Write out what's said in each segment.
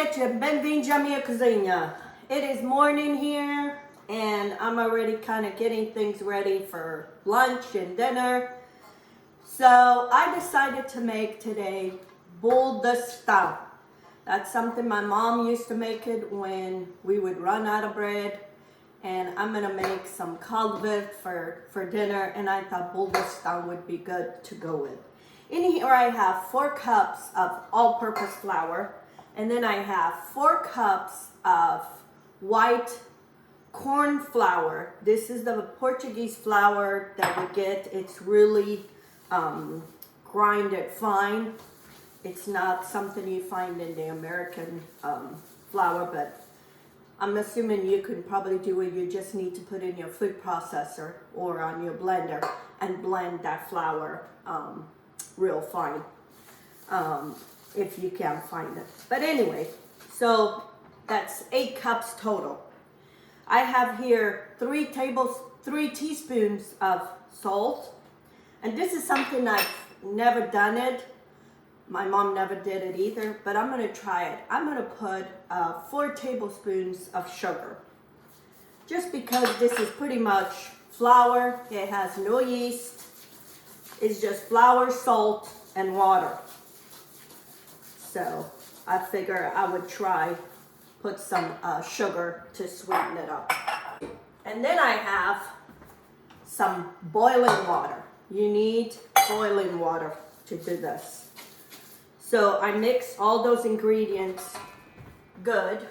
kitchen, benvingi a mia cozinha. It is morning here and I'm already kind of getting things ready for lunch and dinner. So I decided to make today bolo de stão. That's something my mom used to make it when we would run out of bread. And I'm gonna make some calvet for dinner, and I thought bolo de stão would be good to go with. In here I have 4 cups of all-purpose flour, and then I have 4 cups of white corn flour. This is the Portuguese flour that we get. It's really grinded fine. It's not something you find in the American flour, but I'm assuming you can probably do it. You just need to put in your food processor or on your blender and blend that flour real fine, if you can find it. But anyway, so that's 8 cups total. I have here 3 teaspoons of salt, and this is something I've never done it. My mom never did it either, but I'm gonna try it. I'm gonna put 4 tablespoons of sugar, just because this is pretty much flour. It has no yeast. It's just flour, salt, and water. So I figure I would try put some sugar to sweeten it up. And then I have some boiling water. You need boiling water to do this. So I mix all those ingredients good.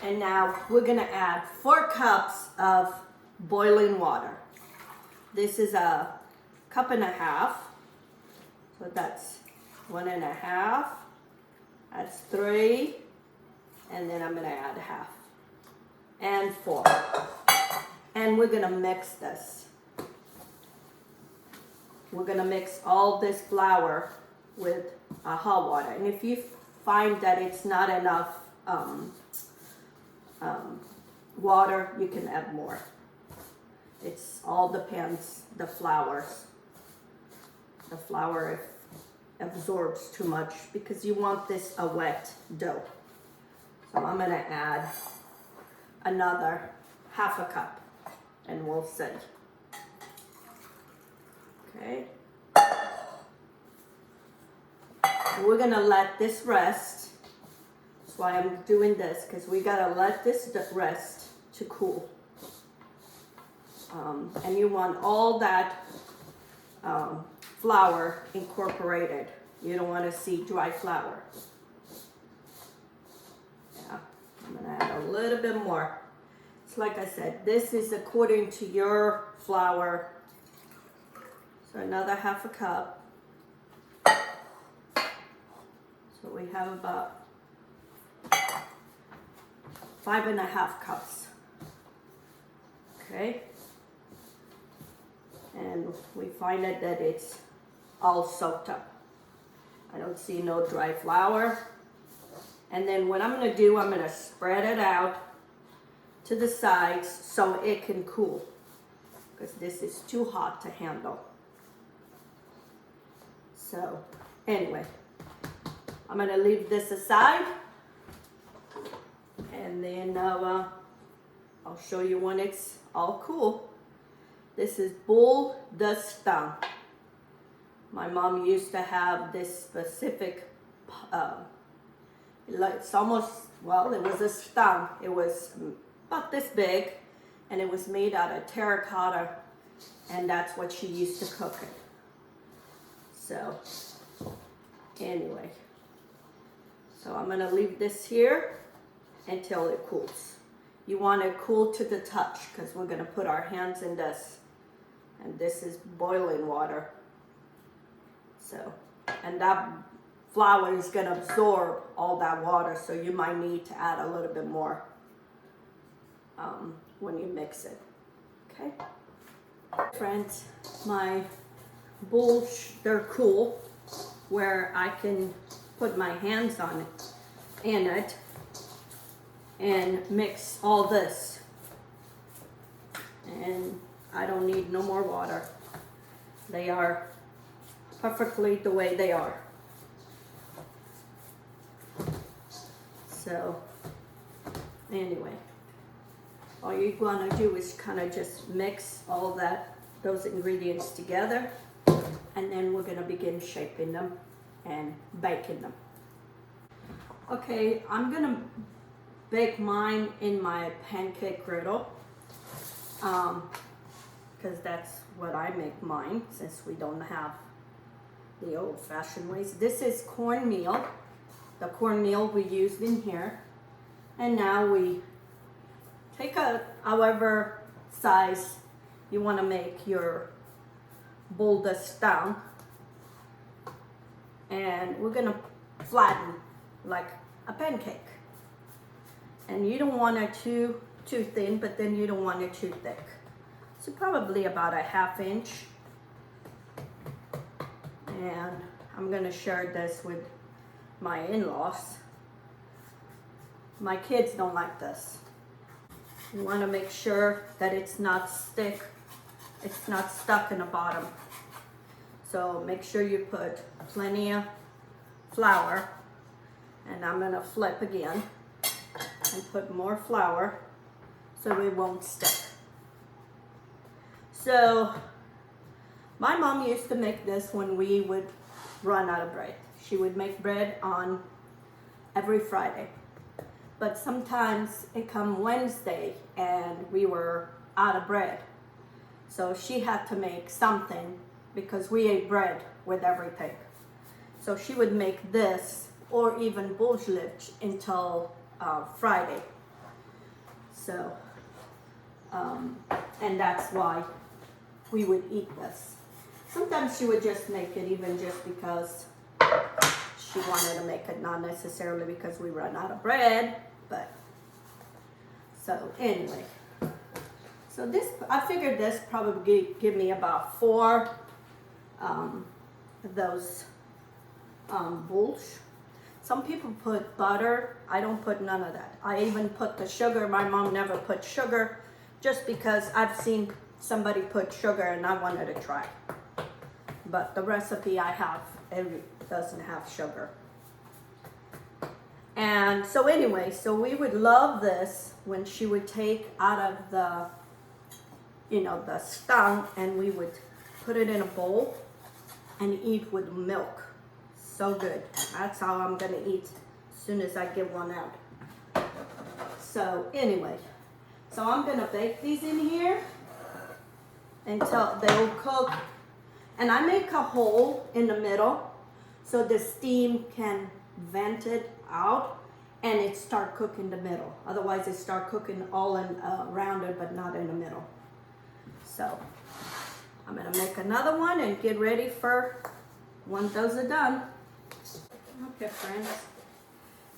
And now we're gonna add 4 cups of boiling water. This is a 1.5 cups. So that's 1.5. That's 3. And then I'm gonna add half. And 4. And we're gonna mix this. We're gonna mix all this flour with hot water. And if you find that it's not enough water, you can add more. It's all depends the flours. The flour absorbs too much because you want this a wet dough. So I'm gonna add another 1/2 cup and we'll see. Okay. We're gonna let this rest. That's why I'm doing this, because we gotta let this rest to cool. And you want all that flour incorporated. You don't want to see dry flour. Yeah, I'm gonna add a little bit more. It's like I said, this is according to your flour. So another 1/2 cup. So we have about 5.5 cups. Okay. And we find that it's all soaked up. I don't see no dry flour. And then what I'm gonna do, I'm gonna spread it out to the sides so it can cool, because this is too hot to handle. So anyway, I'm gonna leave this aside, and then I'll show you when it's all cool. This is bolo de stão. My mom used to have this specific, it's almost, well, it was a stão. It was about this big, and it was made out of terracotta, and that's what she used to cook it. So, anyway. So I'm gonna leave this here until it cools. You want it cool to the touch, because we're gonna put our hands in this. And this is boiling water. So, and that flour is gonna absorb all that water, so you might need to add a little bit more when you mix it. Okay? Friends, my bowls, they're cool, where I can put my hands on it, in it, and mix all this. And I don't need no more water. They are perfectly the way they are. So anyway, all you're gonna do is kind of just mix all those ingredients together, and then we're gonna begin shaping them and baking them. Okay, I'm gonna bake mine in my pancake griddle, because that's what I make mine, since we don't have the old-fashioned ways. This is cornmeal, the cornmeal we used in here, and now we take however size you want to make your bolos down, and we're gonna flatten like a pancake. And you don't want it too thin, but then you don't want it too thick. So probably about a 1/2 inch. And I'm gonna share this with my in-laws. My kids don't like this. You want to make sure that it's not stuck in the bottom. So make sure you put plenty of flour, and I'm gonna flip again and put more flour so it won't stick. So my mom used to make this when we would run out of bread. She would make bread on every Friday. But sometimes it come Wednesday and we were out of bread. So she had to make something because we ate bread with everything. So she would make this or even bolos until Friday. So, and that's why we would eat this. Sometimes she would just make it even just because she wanted to make it, not necessarily because we run out of bread, but so anyway. So this, I figured this probably give me about 4 of those bolos. Some people put butter. I don't put none of that. I even put the sugar. My mom never put sugar just because I've seen somebody put sugar and I wanted to try. But the recipe I have, it doesn't have sugar. And so anyway, so we would love this when she would take out of the, the stung, and we would put it in a bowl and eat with milk. So good. That's how I'm gonna eat as soon as I get one out. So anyway, so I'm gonna bake these in here until they'll cook. And I make a hole in the middle so the steam can vent it out and it start cooking the middle. Otherwise it start cooking all in around it, but not in the middle. So I'm gonna make another one and get ready for when those are done. Okay, friends,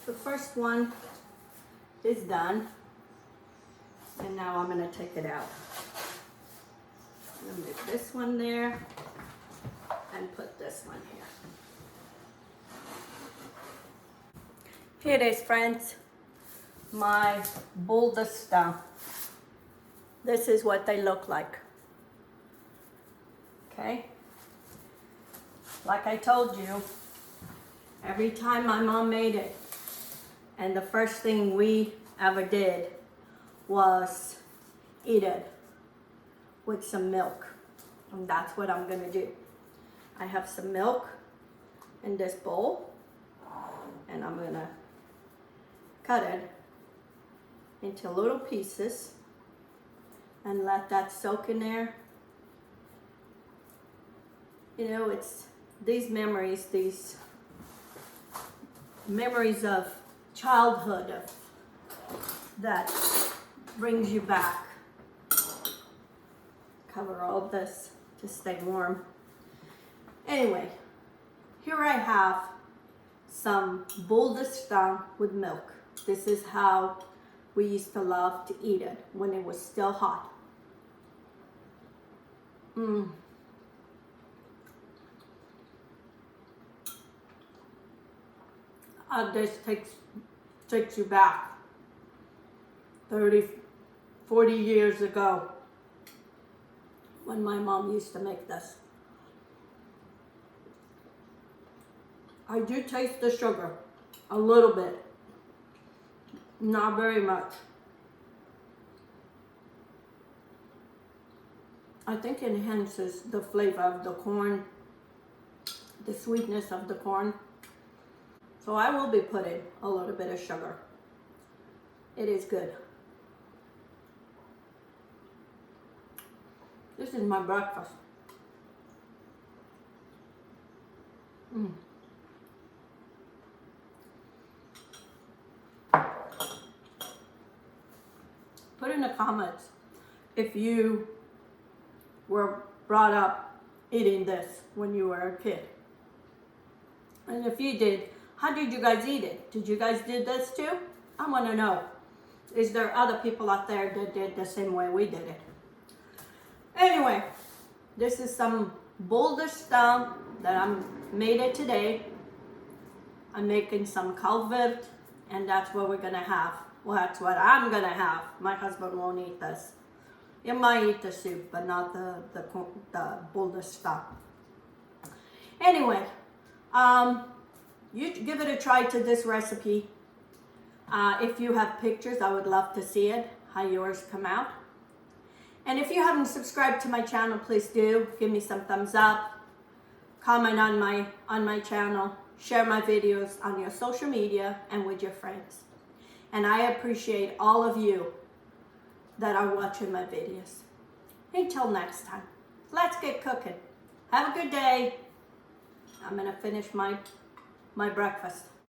the first one is done, and now I'm gonna take it out. I'm gonna move this one there and put this one here. Here it is, friends, my bolos down. This is what they look like. Okay, like I told you, every time my mom made it, and the first thing we ever did was eat it with some milk. And that's what I'm gonna do. I have some milk in this bowl, and I'm gonna cut it into little pieces and let that soak in there. It's these memories of childhood that brings you back. Cover all this to stay warm. Anyway, here I have some bolos with milk. This is how we used to love to eat it when it was still hot. This takes you back 30, 40 years ago when my mom used to make this. I do taste the sugar a little bit, Not very much. I think it enhances the flavor of the corn, the sweetness of the corn. So I will be putting a little bit of sugar. It is good. This is my breakfast. Put in the comments if you were brought up eating this when you were a kid. And if you did, how did you guys eat it? Did you guys do this too? I want to know. Is there other people out there that did the same way we did it? Anyway, this is some boulder stuff that I made it today. I'm making some calvert, and that's what we're gonna have. Well, that's what I'm gonna have. My husband won't eat this. He might eat the soup, but not the boulder stuff. Anyway, you give it a try to this recipe. If you have pictures, I would love to see it, how yours come out. And if you haven't subscribed to my channel, please do. Give me some thumbs up. Comment on my channel. Share my videos on your social media and with your friends. And I appreciate all of you that are watching my videos. Until next time, let's get cooking. Have a good day. I'm gonna finish my breakfast.